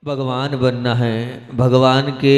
भगवान बनना है, भगवान के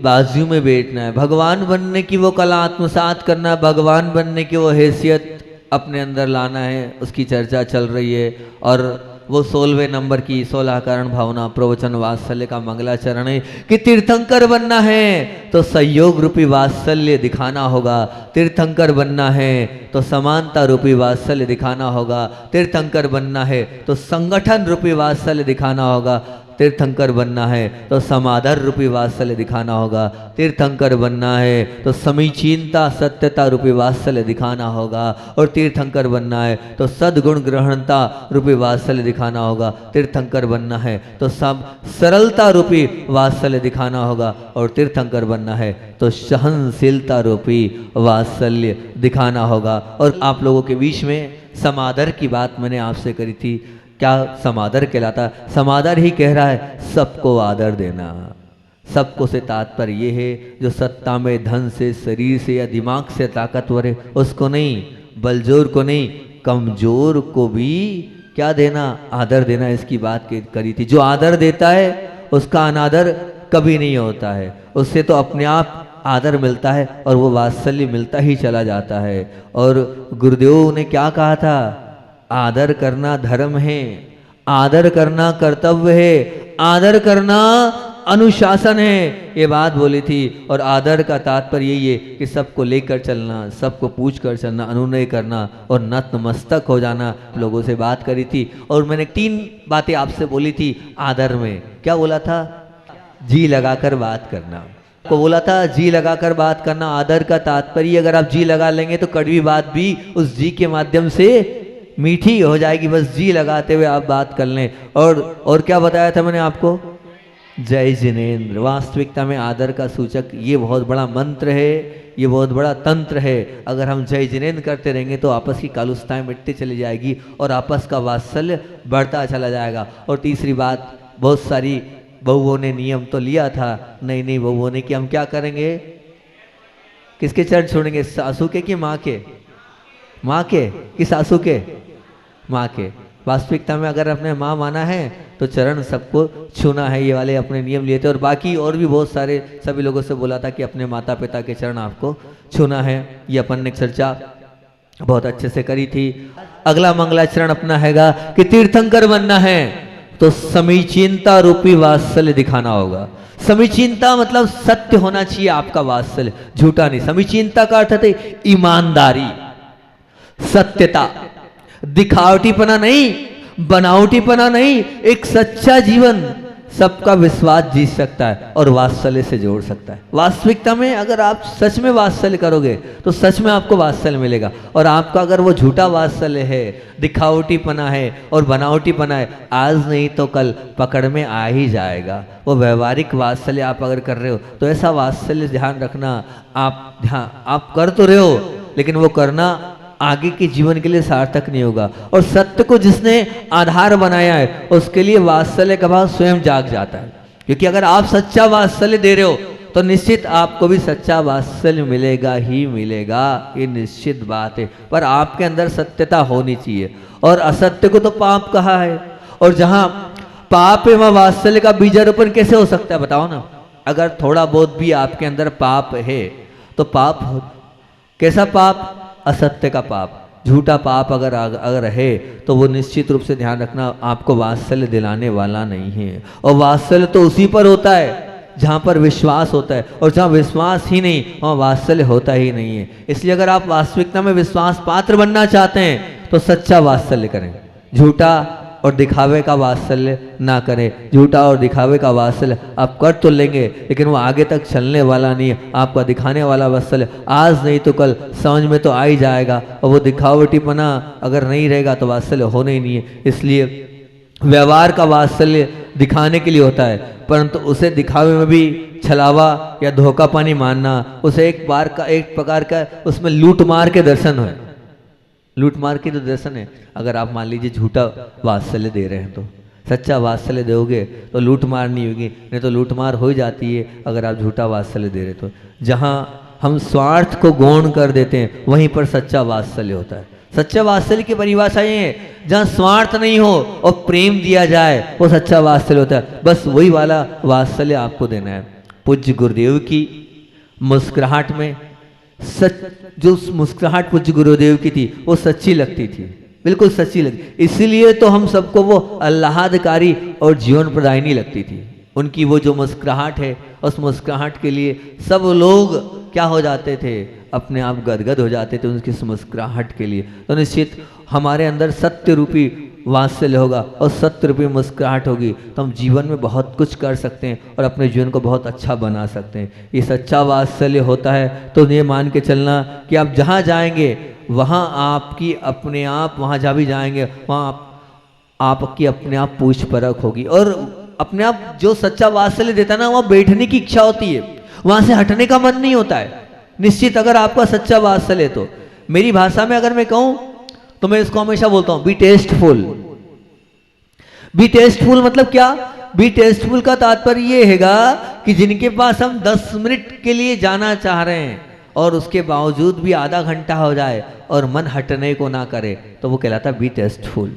बाजू में बैठना है, भगवान बनने की वो कला आत्मसात करना है, भगवान बनने की वो हैसियत अपने अंदर लाना है, उसकी चर्चा चल रही है। और वो 16वें नंबर की 16 कारण भावना प्रवचन वात्सल्य का मंगलाचरण है कि तीर्थंकर बनना है तो सहयोग रूपी वात्सल्य दिखाना होगा, तीर्थंकर बनना है तो समानता रूपी वात्सल्य दिखाना होगा, तीर्थंकर बनना है तो संगठन रूपी वात्सल्य दिखाना होगा, तीर्थंकर बनना है तो समादर रूपी वात्सल्य दिखाना होगा, तीर्थंकर बनना है तो समीचीनता सत्यता रूपी वात्सल्य दिखाना होगा, और तीर्थंकर बनना है तो सद्गुण ग्रहणता रूपी वात्सल्य दिखाना होगा, तीर्थंकर बनना है तो सब सरलता रूपी वात्सल्य दिखाना होगा, और तीर्थंकर बनना है तो सहनशीलता रूपी वात्सल्य दिखाना होगा। और आप लोगों के बीच में समादर की बात मैंने आपसे करी थी। क्या समादर कहलाता? समादर ही कह रहा है सबको आदर देना। सबको से तात्पर्य ये है जो सत्ता में, धन से, शरीर से या दिमाग से ताकतवर है उसको नहीं, बलजोर को नहीं, कमजोर को भी क्या देना? आदर देना। इसकी बात करी थी। जो आदर देता है उसका अनादर कभी नहीं होता है, उससे तो अपने आप आदर मिलता है और वो वात्सल्य मिलता ही चला जाता है। और गुरुदेव ने क्या कहा था? आदर करना धर्म है, आदर करना कर्तव्य है, आदर करना अनुशासन है, ये बात बोली थी। और आदर का तात्पर्य यही है कि सबको लेकर चलना, सबको पूछ कर चलना, अनुनय करना और नतमस्तक हो जाना। लोगों से बात करी थी और मैंने 3 बातें आपसे बोली थी आदर में। क्या बोला था? जी लगाकर बात करना को बोला था। जी लगाकर बात करना आदर का तात्पर्य। अगर आप जी लगा लेंगे तो कड़वी बात भी उस जी के माध्यम से मीठी हो जाएगी। बस जी लगाते हुए आप बात कर लें। और क्या बताया था मैंने आपको? जय जिनेन्द्र। वास्तविकता में आदर का सूचक ये बहुत बड़ा मंत्र है, ये बहुत बड़ा तंत्र है। अगर हम जय जिनेन्द्र करते रहेंगे तो आपस की कालुस्ताएं मिटती चली जाएगी और आपस का वात्सल्य बढ़ता चला जाएगा। और तीसरी बात, बहुत सारी बहुओं ने नियम तो लिया था, नहीं बहुओं ने कि हम क्या करेंगे? किसके चरण छोड़ेंगे? सासू के कि माँ के? माँ के कि सासू के? माँ के। वास्तविकता में अगर अपने माँ माना है तो चरण सबको छूना है, ये वाले अपने नियम लिए थे। और बाकी और भी बहुत सारे सभी लोगों से बोला था कि अपने माता पिता के चरण आपको छूना है। ये अपन ने चर्चा बहुत अच्छे से करी थी। अगला मंगलाचरण अपना हैगा कि तीर्थंकर बनना है तो समीचीनता रूपी वात्सल्य दिखाना होगा। समीचीनता मतलब सत्य होना चाहिए आपका वात्सल्य, झूठा नहीं। समीचीनता का अर्थ है ईमानदारी, सत्यता, दिखावटीपना नहीं, बनावटीपना नहीं। एक सच्चा जीवन सबका विश्वास जीत सकता है और वात्सल्य से जोड़ सकता है। वास्तविकता में अगर आप सच में वात्सल्य करोगे तो सच में आपको वात्सल्य मिलेगा। और आपका अगर वो झूठा वात्सल्य है, दिखावटीपना है और बनावटीपना है, आज नहीं तो कल पकड़ में आ ही जाएगा। वो व्यवहारिक वात्सल्य आप अगर कर रहे हो तो ऐसा वात्सल्य ध्यान रखना, आप कर तो रहे हो लेकिन वो करना आगे के जीवन के लिए सार्थक नहीं होगा। और सत्य को जिसने आधार बनाया है उसके लिए वात्सल्य का भाव स्वयं जाग जाता है। क्योंकि अगर आप सच्चा वात्सल्य दे रहे हो तो निश्चित आपको भी सच्चा वात्सल्य मिलेगा ही मिलेगा, ये निश्चित बात है। पर आपके अंदर सत्यता होनी चाहिए। और असत्य को तो पाप कहा है, और जहां पाप है वहां वात्सल्य का बीजारोपण कैसे हो सकता है? बताओ ना। अगर थोड़ा बहुत भी आपके अंदर पाप है तो पाप कैसा पाप? असत्य का पाप, झूठा पाप अगर है तो वो निश्चित रूप से ध्यान रखना आपको वात्सल्य दिलाने वाला नहीं है। और वात्सल्य तो उसी पर होता है जहाँ पर विश्वास होता है, और जहाँ विश्वास ही नहीं वहाँ वात्सल्य होता ही नहीं है। इसलिए अगर आप वास्तविकता में विश्वास पात्र बनना चाहते हैं तो सच्चा वात्सल्य करें, झूठा और दिखावे का वात्सल्य ना करें। झूठा और दिखावे का वात्सल्य आप कर तो लेंगे लेकिन वो आगे तक चलने वाला नहीं है। आपका दिखाने वाला वात्सल्य आज नहीं तो कल समझ में तो आ ही जाएगा, और वो दिखावटीपना अगर नहीं रहेगा तो वात्सल्य होना ही नहीं है। इसलिए व्यवहार का वात्सल्य दिखाने के लिए होता है, परंतु उसे दिखावे में भी छलावा या धोखा पानी मानना, उसे एक प्रकार का उसमें लूट मार के दर्शन है। लूट मार के तो दर्शन है। अगर आप मान लीजिए झूठा वात्सल्य दे रहे हैं तो सच्चा वात्सल्य दोगे तो लूट मार नहीं होगी, नहीं तो लूट मार हो जाती है अगर आप झूठा वात्सल्य दे रहे तो। जहाँ हम स्वार्थ को गौण कर देते हैं वहीं पर सच्चा वात्सल्य होता है। सच्चा वात्सल्य की परिभाषा ये है जहाँ स्वार्थ नहीं हो और प्रेम दिया जाए, वो सच्चा वात्सल्य होता है। बस वही वाला वात्सल्य आपको देना है। पूज्य गुरुदेव की मुस्कुराहट में जो मुस्कुराहट पूज्य गुरुदेव की थी वो सच्ची लगती थी, बिल्कुल सच्ची लगती। इसीलिए तो हम सबको वो आह्लादकारी और जीवन प्रदायिनी लगती थी। उनकी वो जो मुस्कुराहट है, उस मुस्कुराहट के लिए सब लोग क्या हो जाते थे, अपने आप गदगद हो जाते थे उनकी मुस्कुराहट के लिए। तो निश्चित हमारे अंदर सत्य रूपी वात्सल्य होगा और सत्य रूपी मुस्कुराहट होगी तो हम जीवन में बहुत कुछ कर सकते हैं और अपने जीवन को बहुत अच्छा बना सकते हैं। ये सच्चा वात्सल्य होता है तो ये मान के चलना कि आप जहाँ जाएंगे वहाँ आपकी अपने आप, वहाँ जहाँ भी जाएंगे वहाँ आपकी अपने आप पूछ परख होगी। और अपने आप जो सच्चा वात्सल्य देता है ना, वहाँ बैठने की इच्छा होती है, वहाँ से हटने का मन नहीं होता है। निश्चित अगर आपका सच्चा वात्सल्य तो, मेरी भाषा में अगर मैं कहूँ तो मैं इसको हमेशा बोलता हूँ बी टेस्टफुल। बी टेस्टफुल मतलब क्या? बी टेस्टफुल का तात्पर्य ये हैगा कि जिनके पास हम 10 मिनट के लिए जाना चाह रहे हैं और उसके बावजूद भी आधा घंटा हो जाए और मन हटने को ना करे तो वो कहलाता है बी टेस्टफुल।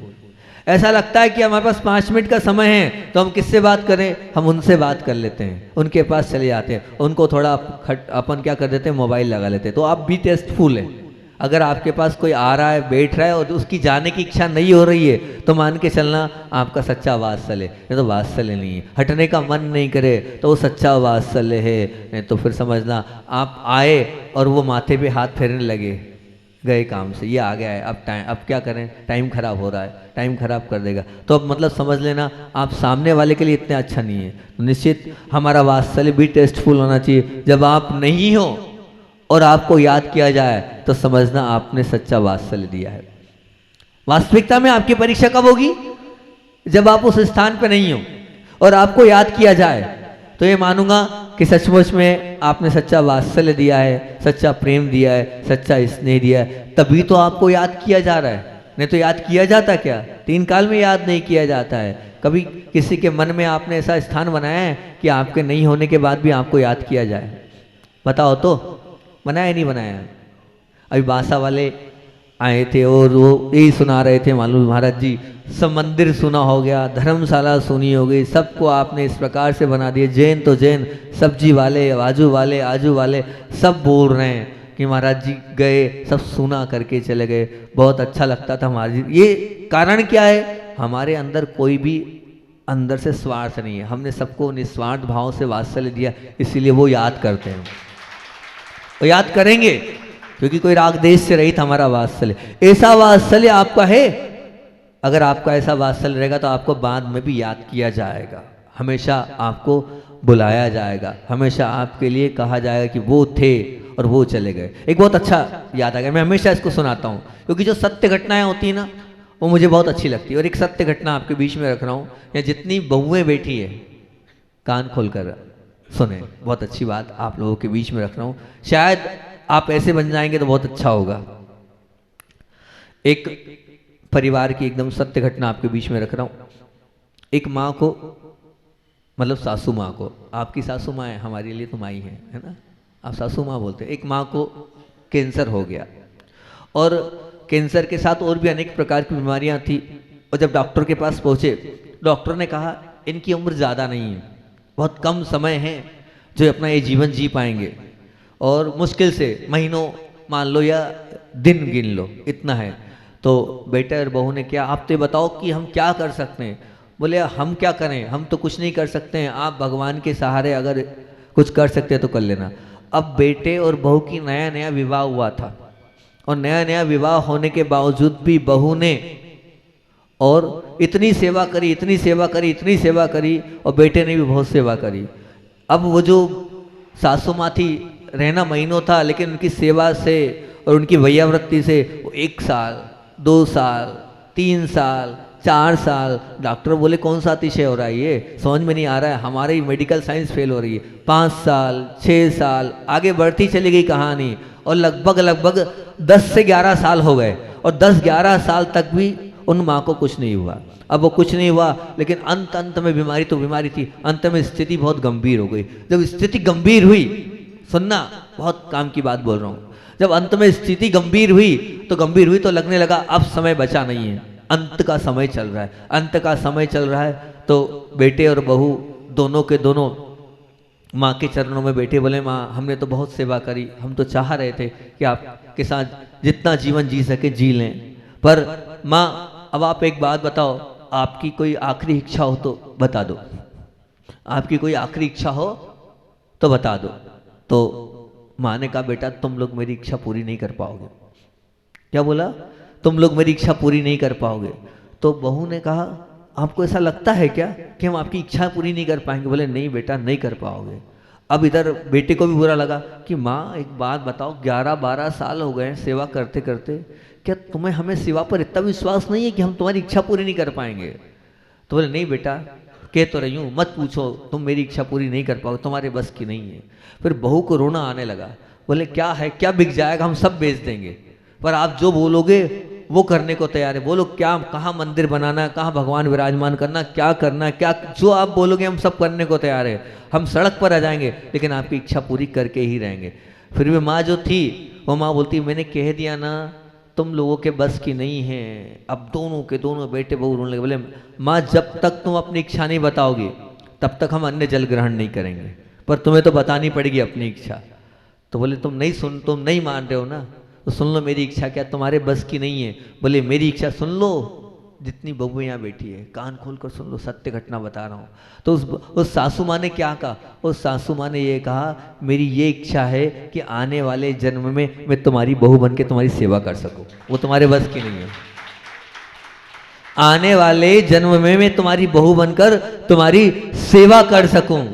ऐसा लगता है कि हमारे पास 5 मिनट का समय है तो हम किससे बात करें, हम उनसे बात कर लेते हैं, उनके पास चले जाते हैं, उनको थोड़ा अपन क्या कर देते हैं, मोबाइल लगा लेते हैं। तो आप बी टेस्टफुल हैं। अगर आपके पास कोई आ रहा है, बैठ रहा है और उसकी जाने की इच्छा नहीं हो रही है तो मान के चलना आपका सच्चा वात्सल्य है। ये तो वात्सल्य नहीं है, हटने का मन नहीं करे तो वो सच्चा वात्सल्य है। नहीं तो फिर समझना आप आए और वो माथे पे हाथ फेरने लगे, गए काम से, ये आ गया है, अब क्या करें, टाइम खराब हो रहा है, टाइम खराब कर देगा, तो अब मतलब समझ लेना आप सामने वाले के लिए इतने अच्छा नहीं है। तो निश्चित हमारा वात्सल्य भी टेस्टफुल होना चाहिए। जब आप नहीं हो और आपको याद किया जाए तो समझना आपने सच्चा वात्सल्य दिया है। वास्तविकता में आपकी परीक्षा कब होगी? जब आप उस स्थान पर नहीं हो और आपको याद किया जाए तो ये मानूंगा कि सचमुच में आपने सच्चा वात्सल्य दिया है, सच्चा प्रेम दिया है, सच्चा स्नेह दिया है, तभी तो आपको याद किया जा रहा है। नहीं तो याद किया जाता क्या? 3 काल में याद नहीं किया जाता है। कभी किसी के मन में आपने ऐसा स्थान बनाया है कि आपके नहीं होने के बाद भी आपको याद किया जाए? बताओ तो, बनाया नहीं बनाया? अभी बासा वाले आए थे और वो यही सुना रहे थे, मालूम महाराज जी सब मंदिर सुना हो गया, धर्मशाला सुनी हो गई, सबको आपने इस प्रकार से बना दिए। जैन तो जैन, सब्जी वाले, आजू वाले सब बोल रहे हैं कि महाराज जी गए, सब सुना करके चले गए, बहुत अच्छा लगता था महाराज जी। ये कारण क्या है? हमारे अंदर कोई भी अंदर से स्वार्थ नहीं है, हमने सबको निस्वार्थ भाव से वात्सल्य दिया, इसीलिए वो याद करते हैं, वो याद करेंगे क्योंकि कोई राग देश से रहित हमारा वात्सल्य। ऐसा वात्सल्य आपका है? अगर आपका ऐसा वात्सल्य रहेगा तो आपको बाद में भी याद किया जाएगा, हमेशा आपको बुलाया जाएगा, हमेशा आपके लिए कहा जाएगा कि वो थे और वो चले गए। एक बहुत अच्छा याद आ गया, मैं हमेशा इसको सुनाता हूँ क्योंकि जो सत्य घटनाएं होती है ना वो मुझे बहुत अच्छी लगती है। और एक सत्य घटना आपके बीच में रख रहा हूँ, या जितनी बहुएं बैठी है कान खोलकर सुने, बहुत अच्छी बात आप लोगों के बीच में रख रहा हूँ, शायद आप ऐसे बन जाएंगे तो बहुत अच्छा होगा। एक परिवार की एकदम सत्य घटना आपके बीच में रख रहा हूँ। एक माँ को, मतलब सासू माँ को, आपकी सासू माँ है, हमारे लिए तो माई है ना, आप सासू माँ बोलते हैं। एक माँ को कैंसर हो गया और कैंसर के साथ और भी अनेक प्रकार की बीमारियां थी। और जब डॉक्टर के पास पहुँचे, डॉक्टर ने कहा इनकी उम्र ज़्यादा नहीं है, बहुत कम समय है जो अपना ये जीवन जी पाएंगे और मुश्किल से महीनों मान लो या दिन गिन लो, इतना है। तो बेटा और बहू ने क्या, आप तो बताओ कि हम क्या कर सकते हैं? बोले हम क्या करें, हम तो कुछ नहीं कर सकते हैं, आप भगवान के सहारे अगर कुछ कर सकते हैं तो कर लेना। अब बेटे और बहू की नया नया विवाह हुआ था और नया नया विवाह होने के बावजूद भी बहू ने और इतनी सेवा करी, इतनी सेवा करी, इतनी सेवा करी, और बेटे ने भी बहुत सेवा करी। अब वो जो सासू माँ थी, रहना महीनों था, लेकिन उनकी सेवा से और उनकी वैयावृत्ति से 1 साल, 2 साल, 3 साल, 4 साल, डॉक्टर बोले कौन सा अतिशय हो रहा है, ये समझ में नहीं आ रहा है, हमारी मेडिकल साइंस फेल हो रही है। 5 साल, 6 साल, आगे बढ़ती चली गई कहानी और लगभग 10 से 11 साल हो गए और 10-11 साल तक भी उन माँ को कुछ नहीं हुआ। अब वो कुछ नहीं हुआ, लेकिन अंत में बीमारी तो बीमारी थी, अंत में स्थिति बहुत गंभीर हो गई। जब स्थिति गंभीर हुई, सुनना बहुत काम की बात बोल रहा हूँ, जब अंत में स्थिति गंभीर हुई तो लगने लगा अब समय बचा नहीं है, अंत का समय चल रहा है, अंत का समय चल रहा है। तो बेटे और बहू दोनों के दोनों माँ के चरणों में बैठे, बोले माँ हमने तो बहुत सेवा करी, हम तो चाह रहे थे कि आपके साथ जितना जीवन जी सके जी लें, पर माँ अब आप एक बात बताओ, आपकी कोई आखिरी इच्छा हो तो बता दो, आपकी कोई आखिरी इच्छा हो तो बता दो। तो माँ ने कहा बेटा तुम लोग मेरी इच्छा पूरी नहीं कर पाओगे। क्या बोला? तुम लोग मेरी इच्छा पूरी नहीं कर पाओगे। तो बहू ने कहा आपको ऐसा लगता है क्या कि हम आपकी इच्छा पूरी नहीं कर पाएंगे? बोले नहीं बेटा नहीं कर पाओगे। अब इधर बेटे को भी बुरा लगा कि माँ एक बात बताओ, 11-12 साल हो गए सेवा करते करते, क्या तुम्हें हमें सेवा पर इतना विश्वास नहीं है कि हम तुम्हारी इच्छा पूरी नहीं कर पाएंगे? तो बोले नहीं बेटा कह तो रही हूँ, मत पूछो, तुम मेरी इच्छा पूरी नहीं कर पाओगे, तुम्हारे बस की नहीं है। फिर बहू को रोना आने लगा। बोले क्या है, क्या बिक जाएगा, हम सब बेच देंगे, पर आप जो बोलोगे वो करने को तैयार है। बोलो क्या, कहाँ मंदिर बनाना, कहाँ भगवान विराजमान करना, क्या करना, क्या जो आप बोलोगे हम सब करने को तैयार है, हम सड़क पर आ जाएंगे लेकिन आपकी इच्छा पूरी करके ही रहेंगे। फिर भी माँ जो थी वो माँ बोलती मैंने कह दिया ना तुम लोगों के बस की नहीं है। अब दोनों के दोनों बेटे बहू रोने लगे। बोले माँ जब तक तुम अपनी इच्छा नहीं बताओगी तब तक हम अन्य जल ग्रहण नहीं करेंगे, पर तुम्हें तो बतानी पड़ेगी अपनी इच्छा। तो बोले तुम नहीं मान रहे हो ना, तो सुन लो मेरी इच्छा क्या तुम्हारे बस की नहीं है। बोले मेरी इच्छा सुन लो, जितनी बहू यहाँ बैठी है कान खोल कर सुन लो, सत्य घटना बता रहा हूँ। तो उस सासू माँ ने क्या कहा? उस सासू माँ ने ये कहा मेरी ये इच्छा है कि आने वाले जन्म में मैं तुम्हारी बहू बन के तुम्हारी सेवा कर सकूं। वो तुम्हारे बस की नहीं है। आने वाले जन्म में मैं तुम्हारी बहू बनकर तुम्हारी सेवा कर सकूं।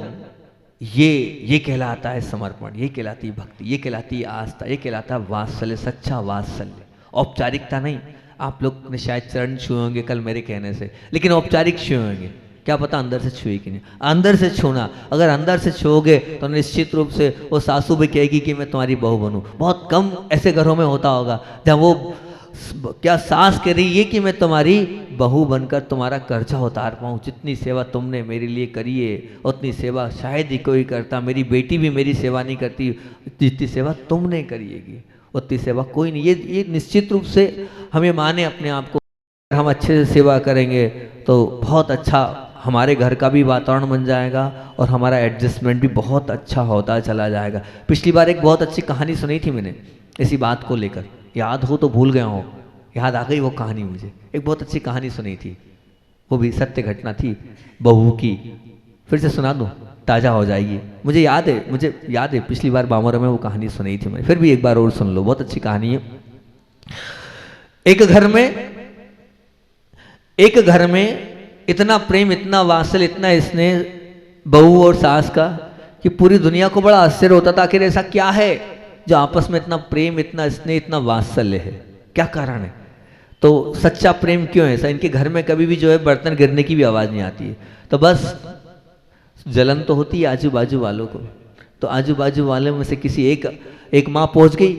ये कहलाता है समर्पण, ये कहलाती है भक्ति, ये कहलाती है आस्था, ये कहलाता है वात्सल्य, सच्चा वात्सल्य। औपचारिकता नहीं। आप लोग ने शायद चरण छुए होंगे कल मेरे कहने से, लेकिन औपचारिक छुए होंगे, क्या पता अंदर से छुए कि नहीं। अंदर से छूना, अगर अंदर से छूओगे तो निश्चित रूप से वो सासू भी कहेगी कि मैं तुम्हारी बहू बनूं। बहुत कम ऐसे घरों में होता होगा जहाँ वो क्या सास कह रही है कि मैं तुम्हारी बहू बनकर तुम्हारा कर्जा उतार पाऊँ। जितनी सेवा तुमने मेरे लिए करी है उतनी सेवा शायद ही कोई करता, मेरी बेटी भी मेरी सेवा नहीं करती जितनी सेवा तुमने करिएगी उतनी सेवा कोई नहीं। ये निश्चित रूप से हमें माने अपने आप को, हम अच्छे से सेवा करेंगे तो बहुत अच्छा हमारे घर का भी वातावरण बन जाएगा और हमारा एडजस्टमेंट भी बहुत अच्छा होता चला जाएगा। पिछली बार एक बहुत अच्छी कहानी सुनी थी मैंने इसी बात को लेकर, याद हो तो भूल गया हूँ, याद आ गई वो कहानी मुझे। एक बहुत अच्छी कहानी सुनी थी, वो भी सत्य घटना थी बहू की। फिर से सुना दूँ, ताज़ा हो जाएगी। मुझे याद है पिछली बार बामरा में वो कहानी सुनी थी मैंने, फिर भी एक बार और सुन लो, बहुत अच्छी कहानी है। एक घर में इतना प्रेम, इतना वात्सल्य, इतना स्नेह बहू और सास का कि पूरी दुनिया को बड़ा आश्चर्य होता था आखिर ऐसा क्या है जो आपस में इतना प्रेम, इतना स्नेह, इतना वात्सल्य है, क्या कारण है। तो सच्चा प्रेम क्यों है ऐसा? इनके घर में कभी भी जो है बर्तन गिरने की भी आवाज़ नहीं आती है। तो बस जलन तो होती है आजू बाजू वालों को, तो आजू बाजू वालों में से किसी एक माँ पहुंच गई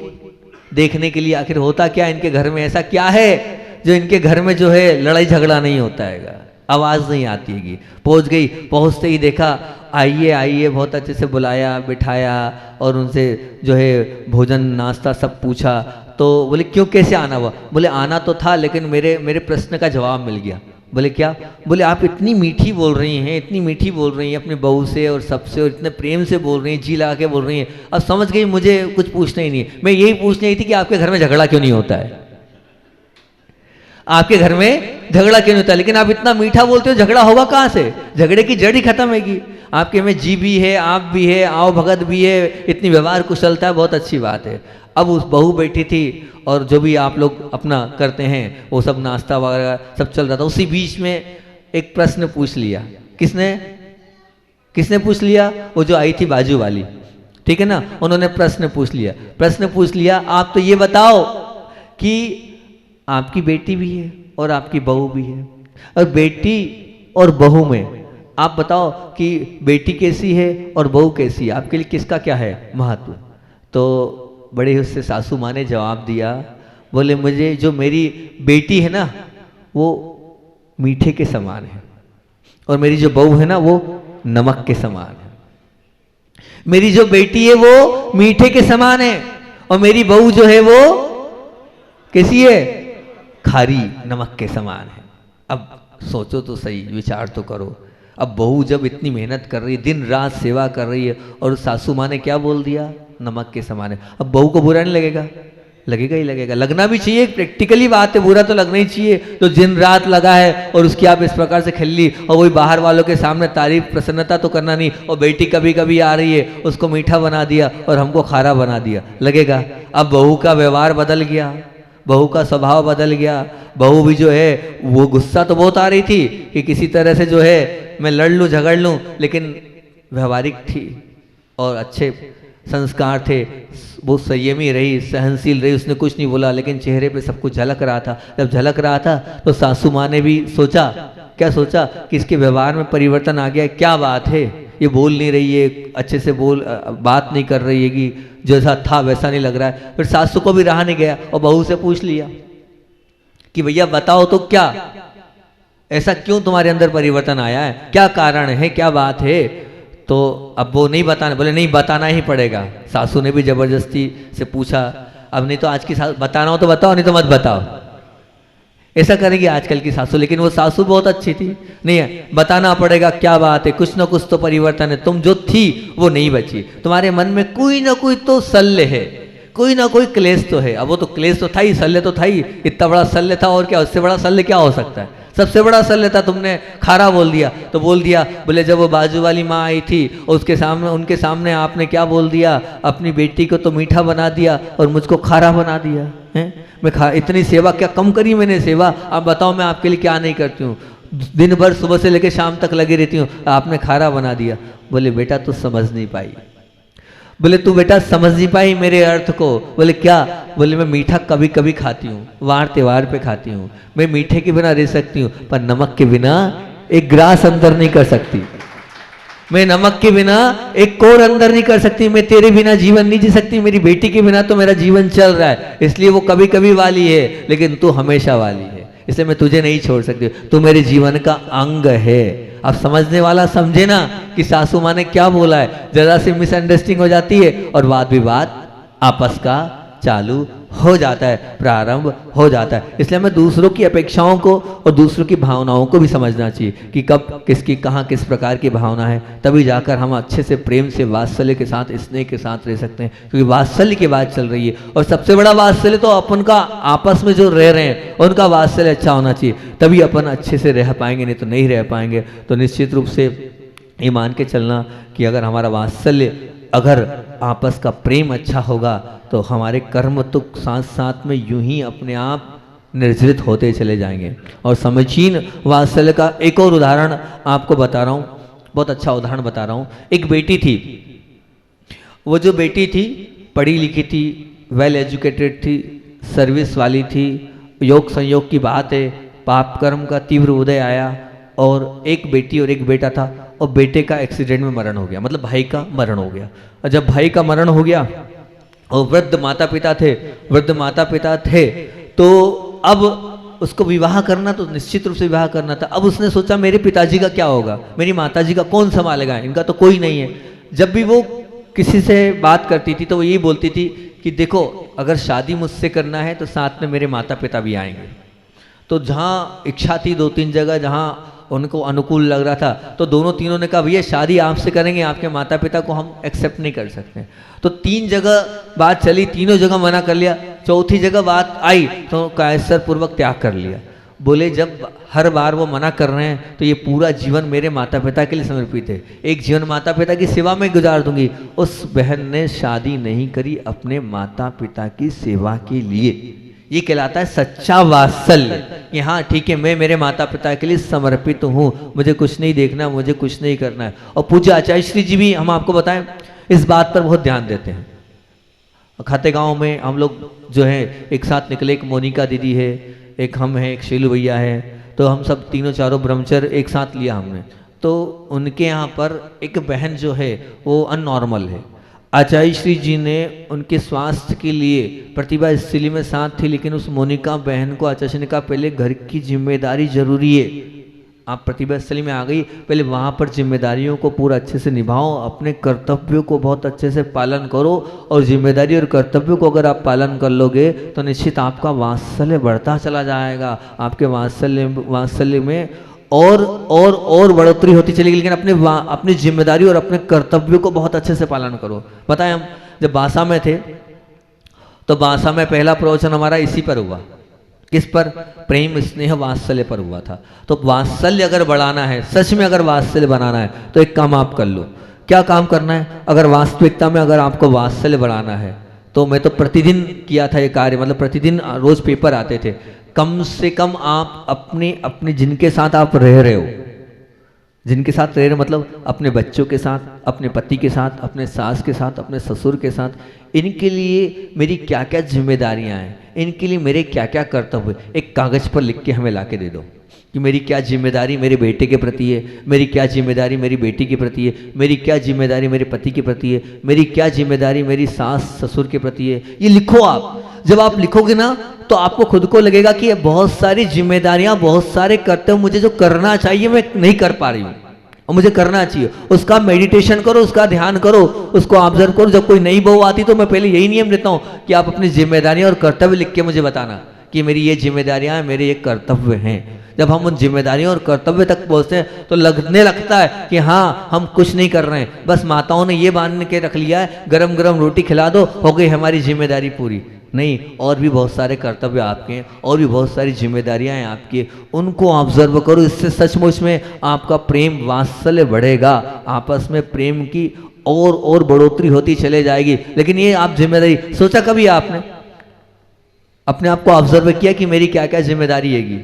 देखने के लिए आखिर होता क्या इनके घर में, ऐसा क्या है जो इनके घर में जो है लड़ाई झगड़ा नहीं होता है, आवाज़ नहीं आती है। पहुंच गई, पहुंचते ही देखा आइए आइए, बहुत अच्छे से बुलाया, बिठाया और उनसे जो है भोजन नाश्ता सब पूछा। तो बोले क्यों, कैसे आना हुआ? बोले आना तो था लेकिन मेरे प्रश्न का जवाब मिल गया। बोले क्या? बोले आप इतनी मीठी बोल रही हैं, इतनी मीठी बोल रही हैं अपनी बहू से और सबसे, और इतने प्रेम से बोल रही हैं, जी लगा के बोल रही हैं। अब समझ गई मुझे कुछ पूछना ही नहीं है, मैं यही पूछ रही थी कि आपके घर में झगड़ा क्यों नहीं होता है, आपके घर में झगड़ा क्यों नहीं होता। लेकिन आप इतना मीठा बोलते हो, झगड़ा होगा कहाँ से? झगड़े की जड़ ही खत्म होगी। आपके में जी भी है, आप भी है, आओ भगत भी है, इतनी व्यवहार कुशलता है, बहुत अच्छी बात है। अब उस बहू बैठी थी और जो भी आप लोग अपना करते हैं वो सब नाश्ता वगैरह सब चल रहा था। उसी बीच में एक प्रश्न पूछ लिया। किसने पूछ लिया? वो जो आई थी बाजू वाली, ठीक है ना, उन्होंने प्रश्न पूछ लिया आप तो ये बताओ कि आपकी बेटी भी है और आपकी बहू भी है, और बेटी और बहू में आप बताओ कि बेटी कैसी है और बहू कैसी है, आपके लिए किसका क्या है महत्व। तो बड़े उससे सासू माँ ने जवाब दिया, बोले मुझे जो मेरी बेटी है ना वो मीठे के समान है और मेरी जो बहू है ना वो नमक के समान है। मेरी जो बेटी है वो मीठे के समान है और मेरी बहू जो है वो कैसी है? खारी नमक के समान है। अब सोचो तो सही, विचार तो करो। अब बहू जब इतनी मेहनत कर रही है, दिन रात सेवा कर रही है, और सासू माँ ने क्या बोल दिया? नमक के समान है। अब बहू को बुरा नहीं लगेगा? लगेगा ही लगेगा, लगना भी चाहिए, प्रैक्टिकली बात है, बुरा तो लगना ही चाहिए। तो दिन रात लगा है और उसकी आप इस प्रकार से खेल ली, और वही बाहर वालों के सामने तारीफ प्रसन्नता तो करना नहीं, और बेटी कभी कभी आ रही है, उसको मीठा बना दिया और हमको खारा बना दिया, लगेगा? अब बहू का व्यवहार बदल गया, बहू का स्वभाव बदल गया। बहू भी जो है वो गुस्सा तो बहुत आ रही थी कि किसी तरह से जो है मैं लड़ लूँ झगड़ लूँ, लेकिन व्यवहारिक थी और अच्छे संस्कार थे, बहुत संयमी रही, सहनशील रही, उसने कुछ नहीं बोला, लेकिन चेहरे पे सब कुछ झलक रहा था। जब झलक रहा था तो सासू माँ ने भी सोचा, क्या सोचा कि इसके व्यवहार में परिवर्तन आ गया, क्या बात है, ये बोल नहीं रही है, अच्छे से बात नहीं कर रही है, कि जैसा था वैसा नहीं लग रहा है। फिर सासू को भी रहा नहीं गया और बहू से पूछ लिया कि भैया बताओ तो, क्या ऐसा क्यों तुम्हारे अंदर परिवर्तन आया है, क्या कारण है, क्या बात है? तो अब वो नहीं बताना, बोले नहीं बताना ही पड़ेगा। सासू ने भी जबरदस्ती से पूछा, अब नहीं तो आज की सासू बताना हो तो बताओ, नहीं तो मत बताओ। ऐसा करेगी आजकल की सासू, लेकिन वो सासू बहुत अच्छी थी, नहीं है बताना पड़ेगा, क्या बात है, कुछ ना कुछ तो परिवर्तन है, तुम जो थी वो नहीं बची, तुम्हारे मन में कोई ना कोई तो शल्य है, कोई ना कोई क्लेश तो है। अब वो तो क्लेश तो था ही, शल्य तो था ही, इतना बड़ा शल्य था, और क्या उससे बड़ा शल्य क्या हो सकता है? सबसे बड़ा शल्य था, तुमने खारा बोल दिया। तो बोल दिया, बोले जब वो बाजू वाली माँ आई थी उसके सामने, उनके सामने आपने क्या बोल दिया, अपनी बेटी को तो मीठा बना दिया और मुझको खारा बना दिया है। मैं इतनी सेवा क्या कम करी मैंने सेवा? आप बताओ मैं आपके लिए क्या नहीं करती हूँ, दिन भर सुबह से लेकर शाम तक लगी रहती हूँ, आपने खारा बना दिया। बोले बेटा तू समझ नहीं पाई। बोले तू बेटा समझ नहीं पाई मेरे अर्थ को। बोले क्या? बोले मैं मीठा कभी कभी खाती हूँ, वार त्योहार पे खाती हूँ, मैं मीठे के बिना रह सकती हूँ, पर नमक के बिना एक ग्रास अंदर नहीं कर सकती, मैं नमक के बिना एक कोर अंदर नहीं कर सकती, मैं तेरे बिना जीवन नहीं जी सकती, मेरी बेटी के बिना तो मेरा जीवन चल रहा है, इसलिए वो कभी कभी वाली है, लेकिन तू हमेशा वाली है, इसलिए मैं तुझे नहीं छोड़ सकती, तू मेरे जीवन का अंग है। अब समझने वाला समझे ना कि सासू माँ ने क्या बोला है, जरा सी मिसअंडरस्टैंडिंग हो जाती है और वाद विवाद आपस का चालू हो जाता है, प्रारंभ हो जाता है। इसलिए हमें दूसरों की अपेक्षाओं को और दूसरों की भावनाओं को भी समझना चाहिए कि कब किसकी कहाँ किस प्रकार की भावना है, तभी जाकर हम अच्छे से प्रेम से वात्सल्य के साथ स्नेह के साथ रह सकते हैं, क्योंकि वात्सल्य की बात चल रही है और सबसे बड़ा वात्सल्य तो अपन का आपस में जो रह रहे हैं उनका वात्सल्य अच्छा होना चाहिए, तभी अपन अच्छे से रह पाएंगे, नहीं तो नहीं रह पाएंगे। तो निश्चित रूप से ये मान के चलना कि अगर हमारा वात्सल्य, अगर आपस का प्रेम अच्छा होगा तो हमारे कर्म तो साथ साथ में यूं ही अपने आप निर्जरित होते चले जाएंगे। और समीचीन वात्सल्य का एक और उदाहरण आपको बता रहा हूँ, बहुत अच्छा उदाहरण बता रहा हूँ। एक बेटी थी, वो जो बेटी थी पढ़ी लिखी थी, वेल एजुकेटेड थी, सर्विस वाली थी, योग संयोग की बात है, पाप कर्म का तीव्र उदय आया और एक बेटी और एक बेटा था, और बेटे का एक्सीडेंट में मरण हो गया, मतलब भाई का मरण हो गया। और जब भाई का मरण हो गया और वृद्ध माता पिता थे, तो अब उसको विवाह करना, तो निश्चित रूप से विवाह करना था। अब उसने सोचा मेरे पिताजी का क्या होगा, मेरी माताजी का कौन संभालेगा, इनका तो कोई नहीं है। जब भी वो किसी से बात करती थी तो वो यही बोलती थी कि देखो अगर शादी मुझसे करना है तो साथ में मेरे माता पिता भी आएंगे। तो जहाँ इच्छा थी 2-3 जगह जहाँ उनको अनुकूल लग रहा था, तो दोनों तीनों ने कहा भैया शादी आपसे करेंगे, आपके माता पिता को हम एक्सेप्ट नहीं कर सकते। तो 3 जगह बात चली, तीनों जगह मना कर लिया, चौथी जगह बात आई तो कायस्सर पूर्वक त्याग कर लिया। बोले जब हर बार वो मना कर रहे हैं तो ये पूरा जीवन मेरे माता पिता के लिए समर्पित है, एक जीवन माता पिता की सेवा में गुजार दूंगी। उस बहन ने शादी नहीं करी अपने माता पिता की सेवा के लिए। ये कहलाता है सच्चा वात्सल्य कि हाँ ठीक है, मैं मेरे माता पिता के लिए समर्पित हूँ, मुझे कुछ नहीं देखना, मुझे कुछ नहीं करना है। और पूज्य आचार्य श्री जी भी हम आपको बताएं इस बात पर बहुत ध्यान देते हैं। खातेगांव में हम लोग जो है एक साथ निकले, एक मोनिका दीदी है, एक हम हैं, एक शीलू भैया है, तो हम सब तीनों चारों ब्रह्मचर्य एक साथ लिया हमने। तो उनके यहाँ पर एक बहन जो है वो अननॉर्मल है। आचार्य श्री जी ने उनके स्वास्थ्य के लिए, प्रतिभा स्थिति में साथ थी, लेकिन उस मोनिका बहन को आचार्य ने कहा पहले घर की जिम्मेदारी जरूरी है, आप प्रतिभा स्थली में आ गई, पहले वहाँ पर जिम्मेदारियों को पूरा अच्छे से निभाओ, अपने कर्तव्यों को बहुत अच्छे से पालन करो, और जिम्मेदारी और कर्तव्यों को अगर आप पालन कर लोगे तो निश्चित आपका वात्सल्य बढ़ता चला जाएगा, आपके वात्सल्य में और बढ़ोतरी होती चलेगी। लेकिन अपनी जिम्मेदारी और अपने कर्तव्यों को बहुत अच्छे से पालन करो। बताएं, हम जब बासा में थे तो बासा में पहला प्रवचन हमारा इसी पर हुआ। किस पर? प्रेम स्नेह वात्सल्य पर हुआ था। तो वात्सल्य अगर बढ़ाना है, सच में अगर वात्सल्य बनाना है, तो एक काम आप कर लो। क्या काम करना है? अगर वास्तविकता में अगर आपको वात्सल्य बढ़ाना है, तो मैं तो प्रतिदिन किया था ये कार्य, मतलब प्रतिदिन रोज पेपर आते थे। कम से कम आप अपने जिनके साथ आप रह रहे हो, जिनके साथ रह रहे मतलब अपने बच्चों के साथ, अपने पति के साथ, अपने सास के साथ, अपने ससुर के साथ, इनके लिए मेरी क्या क्या जिम्मेदारियां हैं, इनके लिए मेरे क्या क्या कर्तव्य, एक कागज पर लिख के हमें ला के दे दो कि मेरी क्या जिम्मेदारी मेरे बेटे के प्रति है, मेरी क्या जिम्मेदारी मेरी बेटी के प्रति है, मेरी क्या जिम्मेदारी मेरे पति के प्रति है, मेरी क्या जिम्मेदारी मेरी सास ससुर के प्रति है। ये लिखो आप। जब आप लिखोगे ना तो आपको खुद को लगेगा कि ये बहुत सारी जिम्मेदारियां, बहुत सारे कर्तव्य मुझे जो करना चाहिए मैं नहीं कर पा रही हूँ और मुझे करना चाहिए। उसका मेडिटेशन करो, उसका ध्यान करो, उसको ऑब्जर्व करो। जब कोई नई बहू आती तो मैं पहले यही नियम देता हूँ कि आप अपनी जिम्मेदारियां और कर्तव्य लिख के मुझे बताना कि मेरी ये जिम्मेदारियां हैं, मेरे ये कर्तव्य हैं। जब हम उन जिम्मेदारियों और कर्तव्य तक पहुंचते हैं तो लगने लगता है कि हाँ हम कुछ नहीं कर रहे हैं, बस माताओं ने ये बांध के रख लिया है, गरम गरम रोटी खिला दो, हो गई हमारी जिम्मेदारी पूरी। नहीं, और भी बहुत सारे कर्तव्य आपके हैं, और भी बहुत सारी जिम्मेदारियां हैं आपकी, उनको ऑब्जर्व करो। इससे सचमुच में आपका प्रेम वात्सल्य बढ़ेगा, आपस में प्रेम की और बढ़ोतरी होती चले जाएगी। लेकिन ये आप जिम्मेदारी सोचा कभी आपने? अपने आप को ऑब्जर्व किया कि मेरी क्या क्या जिम्मेदारी हैगी,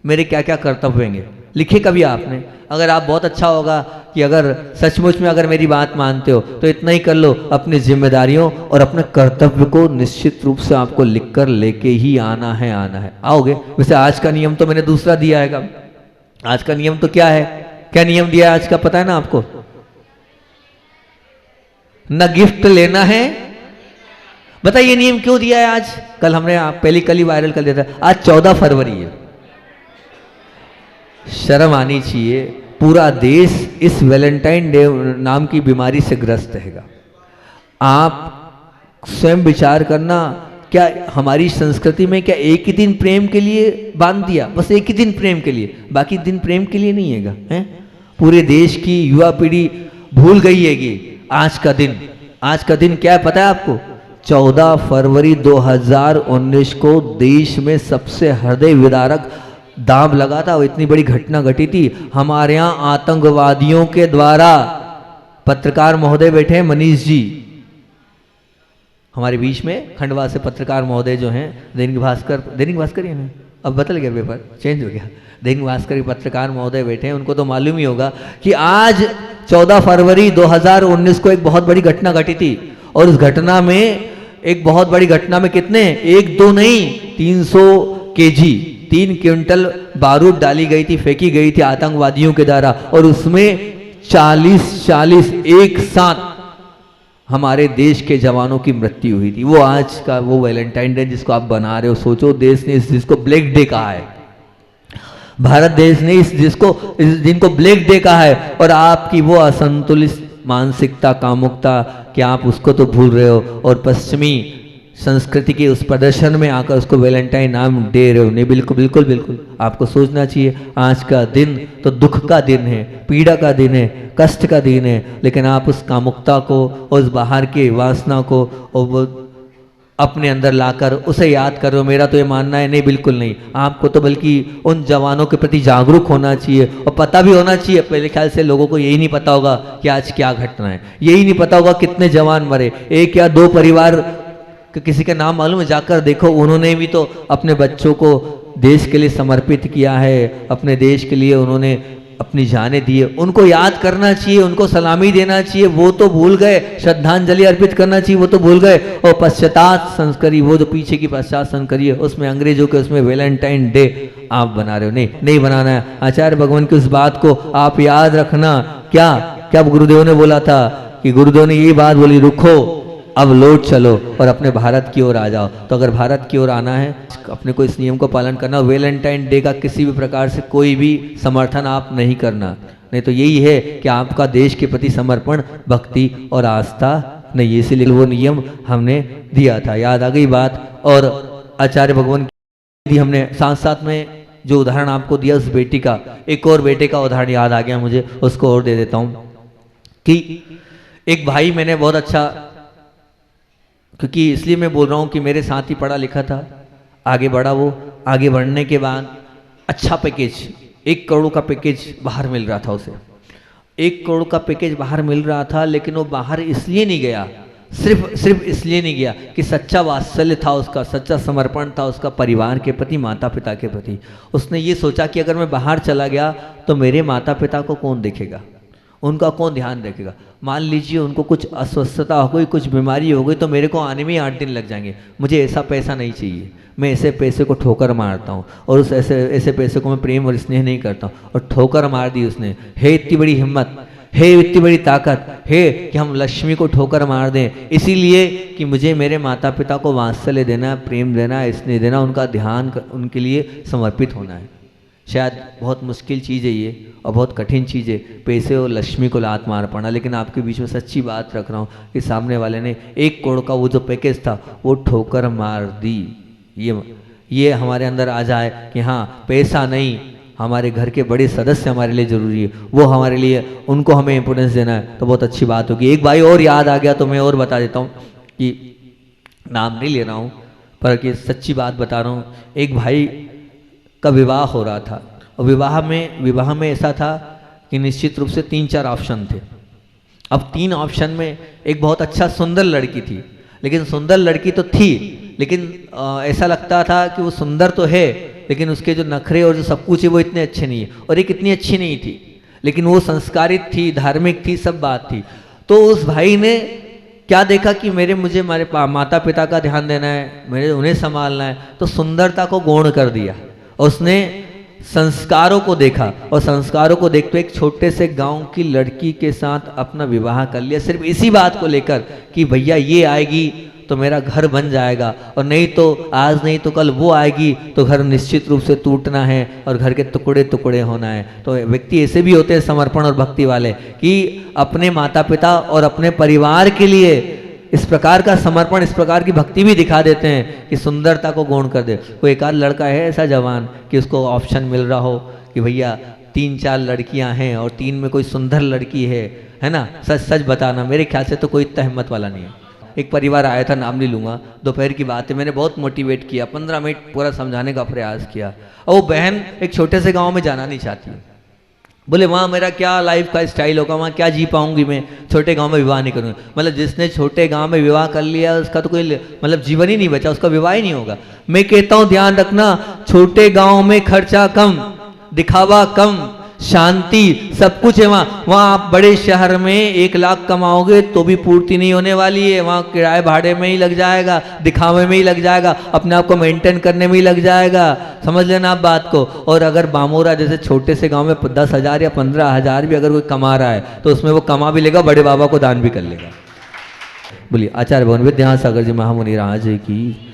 मेरे क्या क्या कर्तव्य होंगे? लिखे कभी आपने? अगर आप बहुत अच्छा होगा कि अगर सचमुच में अगर मेरी बात मानते हो तो इतना ही कर लो, अपनी जिम्मेदारियों और अपने कर्तव्य को निश्चित रूप से आपको लिखकर लेके ही आना है, आना है। आओगे? वैसे आज का नियम तो मैंने दूसरा दिया है। आज का नियम तो क्या है? क्या नियम दिया है आज का, पता है ना आपको? न गिफ्ट लेना है। बताइए नियम क्यों दिया है आज? कल हमने कल ही वायरल कर दिया था। आज 14 फरवरी है। शर्म आनी चाहिए। पूरा देश इस वैलेंटाइन डे नाम की बीमारी से ग्रस्त रहेगा। आप स्वयं विचार करना, क्या हमारी संस्कृति में क्या एक ही दिन प्रेम के लिए बांध दिया? बस एक ही दिन प्रेम के लिए, बाकी दिन प्रेम के लिए नहीं हैगा, हैं? पूरे देश की युवा पीढ़ी भूल गई हैगी आज का दिन। आज का दिन क्या है पता है आपको? 14 फरवरी 2019 को देश में सबसे हृदय विदारक दांव लगा था। वो इतनी बड़ी घटना घटी थी हमारे यहाँ आतंकवादियों के द्वारा। पत्रकार महोदय बैठे हैं, मनीष जी हमारे बीच में, खंडवा से पत्रकार महोदय जो हैं, दैनिक भास्कर ही है, अब बदल गया पेपर, चेंज हो गया। दैनिक भास्कर के पत्रकार महोदय बैठे हैं, उनको तो मालूम ही होगा कि आज 14 फरवरी 2019 को एक बहुत बड़ी घटना घटी थी। और उस घटना में, एक बहुत बड़ी घटना में कितने, 1-2 नहीं, 300 केजी 3 क्विंटल बारूद डाली गई थी, फेंकी गई थी आतंकवादियों के द्वारा। और उसमें 40 एक साथ हमारे देश के जवानों की मृत्यु हुई थी। वो आज का वो वैलेंटाइन डे जिसको आप बना रहे हो, सोचो देश ने इस जिसको ब्लैक डे कहा है, भारत देश ने इस दिन को ब्लैक डे कहा है, और आपकी वो असंतुलित मानसिकता, कामुकता, कि आप उसको तो भूल रहे हो और पश्चिमी संस्कृति के उस प्रदर्शन में आकर उसको वैलेंटाइन नाम दे रहे हो। नहीं, बिल्कुल आपको सोचना चाहिए। आज का दिन तो दुख का दिन है, पीड़ा का दिन है, कष्ट का दिन है, लेकिन आप उस कामुकता को, उस बाहर के वासना को और वो अपने अंदर लाकर उसे याद कर रहे हो। मेरा तो ये मानना है, नहीं, बिल्कुल नहीं। आपको तो बल्कि उन जवानों के प्रति जागरूक होना चाहिए और पता भी होना चाहिए। पहले ख्याल से लोगों को यही नहीं पता होगा कि आज क्या घटना है, यही नहीं पता होगा कितने जवान मरे। 1 या 2 परिवार किसी का नाम मालूम है, जाकर देखो, उन्होंने भी तो अपने बच्चों को देश के लिए समर्पित किया है, अपने देश के लिए उन्होंने अपनी जानें दी है। उनको याद करना चाहिए, उनको सलामी देना चाहिए, वो तो भूल गए। श्रद्धांजलि अर्पित करना चाहिए, वो तो भूल गए। और पश्चाताप संस्कारी, वो जो पीछे की पश्चात संस्कारी है, उसमें अंग्रेजों के, उसमें वैलेंटाइन डे आप बना रहे हो। नहीं बनाना है। आचार्य भगवान की उस बात को आप याद रखना। क्या गुरुदेव ने बोला था कि गुरुदेव ने ये बात बोली, रुको, अब लौट चलो और अपने भारत की ओर आ जाओ। तो अगर भारत की ओर आना है, अपने को इस नियम को पालन करना। वैलेंटाइन डे का किसी भी प्रकार से कोई भी समर्थन आप नहीं करना, नहीं तो यही है कि आपका देश के प्रति समर्पण, भक्ति और आस्था नहीं है। इसीलिए वो नियम हमने दिया था। याद आ गई बात। और आचार्य भगवान की हमने साथ साथ में जो उदाहरण आपको दिया उस बेटी का, एक और बेटे का उदाहरण याद आ गया मुझे, उसको और दे देता हूँ कि एक भाई मैंने बहुत अच्छा, क्योंकि इसलिए मैं बोल रहा हूँ कि मेरे साथ ही पढ़ा लिखा था, आगे बढ़ा। वो आगे बढ़ने के बाद अच्छा पैकेज, 1 करोड़ का पैकेज बाहर मिल रहा था उसे। 1 करोड़ का पैकेज बाहर मिल रहा था, लेकिन वो बाहर इसलिए नहीं गया, सिर्फ इसलिए नहीं गया कि सच्चा वात्सल्य था उसका, सच्चा समर्पण था उसका परिवार के प्रति, माता पिता के प्रति। उसने ये सोचा कि अगर मैं बाहर चला गया तो मेरे माता पिता को कौन देखेगा, उनका कौन ध्यान रखेगा। मान लीजिए उनको कुछ अस्वस्थता हो गई, कुछ बीमारी हो गई, तो मेरे को आने में ही 8 दिन लग जाएंगे। मुझे ऐसा पैसा नहीं चाहिए, मैं ऐसे पैसे को ठोकर मारता हूँ, और उस ऐसे पैसे को मैं प्रेम और स्नेह नहीं करता हूँ। और ठोकर मार दी उसने। हे इतनी बड़ी हिम्मत, हे इतनी बड़ी ताकत, हे कि हम लक्ष्मी को ठोकर मार दें, इसीलिए कि मुझे मेरे माता पिता को वात्सल्य देना, प्रेम देना, स्नेह देना, उनका ध्यान उनके लिए समर्पित होना है। शायद बहुत मुश्किल चीज़ है ये और बहुत कठिन चीज़ है, पैसे और लक्ष्मी को लात मार पाना। लेकिन आपके बीच में सच्ची बात रख रहा हूँ कि सामने वाले ने 1 करोड़ का वो जो पैकेज था वो ठोकर मार दी। ये हमारे अंदर आ जाए कि हाँ, पैसा नहीं, हमारे घर के बड़े सदस्य हमारे लिए ज़रूरी है, वो हमारे लिए, उनको हमें इम्पोर्टेंस देना है, तो बहुत अच्छी बात होगी। एक भाई और याद आ गया तो मैं और बता देता हूँ कि नाम नहीं ले रहा हूँ पर कि सच्ची बात बता रहा हूँ। एक भाई का विवाह हो रहा था और विवाह में ऐसा था कि निश्चित रूप से 3-4 ऑप्शन थे। अब 3 ऑप्शन में एक बहुत अच्छा सुंदर लड़की थी, लेकिन सुंदर लड़की तो थी, लेकिन ऐसा लगता था कि वो सुंदर तो है, लेकिन उसके जो नखरे और जो सब कुछ है वो इतने अच्छे नहीं है। और एक इतनी अच्छी नहीं थी, लेकिन वो संस्कारित थी, धार्मिक थी, सब बात थी। तो उस भाई ने क्या देखा कि मुझे हमारे माता पिता का ध्यान देना है, मेरे उन्हें संभालना है, तो सुंदरता को गौण कर दिया। उसने संस्कारों को देखा और संस्कारों को देखते एक छोटे से गांव की लड़की के साथ अपना विवाह कर लिया, सिर्फ इसी बात को लेकर कि भैया ये आएगी तो मेरा घर बन जाएगा, और नहीं तो आज नहीं तो कल वो आएगी तो घर निश्चित रूप से टूटना है और घर के टुकड़े टुकड़े होना है। तो व्यक्ति ऐसे भी होते हैं समर्पण और भक्ति वाले कि अपने माता पिता और अपने परिवार के लिए इस प्रकार का समर्पण, इस प्रकार की भक्ति भी दिखा देते हैं कि सुंदरता को गौण कर दे। कोई एक आध लड़का है ऐसा जवान कि उसको ऑप्शन मिल रहा हो कि भैया 3-4 लड़कियां हैं और 3 में कोई सुंदर लड़की है ना, सच सच बताना। मेरे ख्याल से तो कोई इतना हिम्मत वाला नहीं है। एक परिवार आया था, नाम नहीं लूँगा, दोपहर की बात है, मैंने बहुत मोटिवेट किया, 15 मिनट पूरा समझाने का प्रयास किया। और वो बहन एक छोटे से गाँव में जाना नहीं चाहती। बोले वहाँ मेरा क्या लाइफ का स्टाइल होगा, वहाँ क्या जी पाऊंगी मैं, छोटे गांव में विवाह नहीं करूँगा। मतलब जिसने छोटे गांव में विवाह कर लिया उसका तो कोई मतलब जीवन ही नहीं बचा, उसका विवाह ही नहीं होगा। मैं कहता हूँ ध्यान रखना, छोटे गांव में खर्चा कम, दिखावा कम, शांति, सब कुछ है वहाँ आप बड़े शहर में 1 लाख कमाओगे तो भी पूर्ति नहीं होने वाली है। वहाँ किराए भाड़े में ही लग जाएगा, दिखावे में ही लग जाएगा, अपने आप को मेंटेन करने में ही लग जाएगा। समझ लेना आप बात को। और अगर बामोरा जैसे छोटे से गांव में 10,000 या 15,000 भी अगर कोई कमा रहा है तो उसमें वो कमा भी लेगा, बड़े बाबा को दान भी कर लेगा। बोलिए आचार्य भगवान विद्यासागर जी महामुनि राज की।